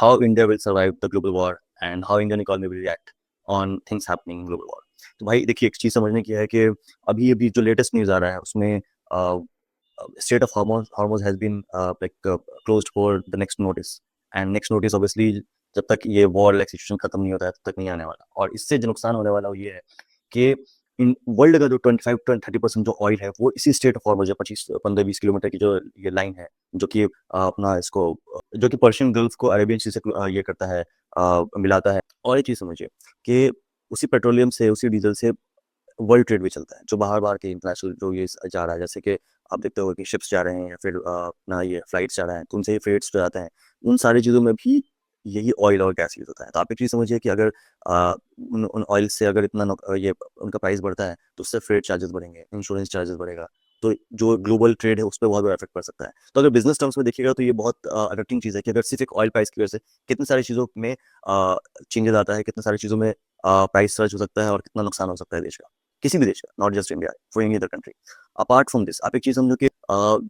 how India will survive the global war and how Indian economy will react on things happening in global war. तो भाई देखिए, एक चीज़ समझने की है कि अभी जो लेटेस्ट न्यूज़ आ रहा है उसमें Strait of Hormuz has been closed for the next notice, and next notice obviously जब तक ये वॉर लाइक सिचुएशन खत्म नहीं होता है तब तक नहीं आने वाला। और इससे जो नुकसान होने वाला वो ये है कि इन वर्ल्ड का जो 25 to 30% जो ऑयल है वो इसी स्ट्रेट ऑफ हॉर्मज 25-15-20 किलोमीटर की जो ये लाइन है, जो कि अपना इसको जो कि पर्शियन गल्फ को अरेबियन सी से ये करता है, मिलाता है। और ये चीज़ समझिए कि उसी पेट्रोलियम से, उसी डीजल से वर्ल्ड ट्रेड भी चलता है, जो बाहर-बाहर के इंटरनेशनल जो ये जा रहा है, जैसे कि आप देखते हो कि शिप्स जा रहे हैं या फिर अपना ये फ्लाइट्स जा रहे हैं, तो उनसे ये फ्रेट्स जो जाते हैं, उन सारी चीज़ों में भी यही ऑयल और गैस यूज़ होता है। तो आप एक चीज़ समझिए कि अगर उन ऑयल से अगर इतना ये उनका प्राइस बढ़ता है, तो उससे फ्रेट चार्जेस बढ़ेंगे, इंश्योरेंस चार्जेस बढ़ेगा, तो जो ग्लोबल ट्रेड है, उस पे बहुत बड़ा इफ़ेक्ट पड़ सकता है। तो अगर बिज़नेस टर्म्स में देखिएगा तो ये बहुत अफेक्टिंग चीज़ है कि अगर सिर्फ़ एक ऑयल प्राइस की वजह से कितनी सारी चीज़ों में चेंजेज़ आता है, कितनी सारी चीज़ों में प्राइस सर्ज हो सकता है और कितना नुकसान हो सकता है देश का, किसी भी देश का, not just India, for any other country. Apart from this आप एक चीज़ समझो कि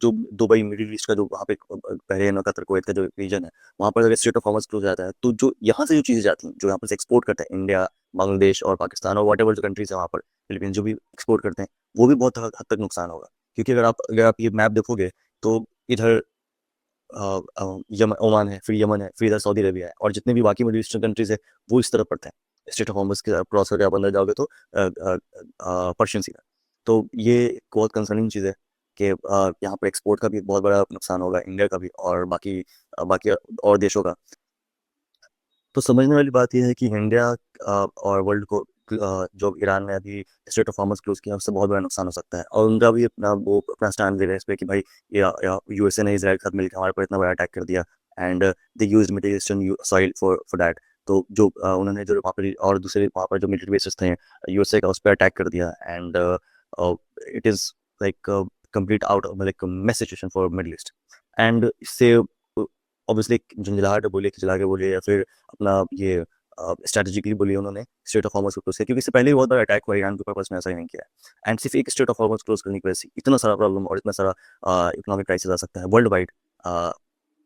जो दुबई, मिडिल ईस्ट का जो वहाँ पे बहरीन और कतर, कुवैत का जो रीजन है, वहाँ पर अगर स्ट्रेट ऑफ हॉर्मज़ क्लोज़ जाता है, तो जो यहाँ से जो चीज़ें जाती हैं, जो यहाँ पर से एक्सपोर्ट करते हैं इंडिया, बांग्लादेश और पाकिस्तान और व्हाटएवर जो कंट्रीज़ हैं वहाँ पर, फिलीपींस जो भी एक्सपोर्ट करते हैं, वो भी बहुत हद तक नुकसान होगा। क्योंकि अगर आप ये मैप देखोगे, तो इधर ओमान है, फिर यमन है, फिर इधर सऊदी अरेबिया है और जितने भी बाकी मिडिल ईस्टर्न कंट्रीज़ है, वो इस तरफ पड़ते हैं। स्ट्रेट ऑफ हॉर्मज़ के क्रॉस करके आप अंदर जाओगे तो पर्शियन सी में। तो ये एक बहुत कंसर्निंग चीज़ है कि यहाँ पे एक्सपोर्ट का भी बहुत बड़ा नुकसान होगा, इंडिया का भी और बाकी और देशों का। तो समझने वाली बात ये है कि इंडिया और वर्ल्ड को जो ईरान ने अभी स्ट्रेट ऑफ हॉर्मज़ क्लोज़ किया, उससे बहुत बड़ा नुकसान हो सकता है और उनका भी अपना स्टैंड ले रहे हैं इस पे कि भाई यूएसए ने इज़राइल के साथ मिलकर हमारे ऊपर इतना बड़ा अटैक कर दिया and they used middle eastern soil for that. तो जो उन्होंने जो वहाँ पर और दूसरे वहाँ पर जो मिलिट्री बेसेस थे यूएसए का, उस पे अटैक कर दिया and it is like complete out of like mess situation for middle east. And इससे ऑब्वियसली झुंझलाहट बोलिए, खिजला के बोलिए या फिर अपना ये स्ट्रैटेजिकली बोलिए, उन्होंने स्ट्रेट ऑफ हॉर्मज़ को क्लोज़ किया क्योंकि इससे पहले भी बहुत बड़ा अटैक हुआ ईरान के ऊपर, पर उसने ऐसा ही नहीं किया है। एंड सिर्फ एक स्ट्रेट ऑफ हॉर्मज़ क्लोज़ करने की वजह से इतना सारा प्रॉब्लम और इतना सारा इकोनॉमिक क्राइसिस आ सकता है वर्ल्ड वाइड।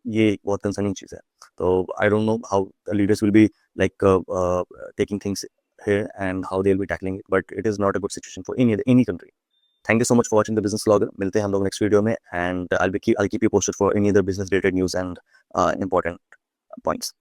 ये एक बहुत कंसर्निंग चीज़ है। तो I don't know how leaders will be like taking things here and how they will be tackling it, but it is not a good situation for any country. Thank you so much for watching the Business Vlogger. मिलते हैं हम लोग next video में and I'll keep you posted for any other business related news and important points.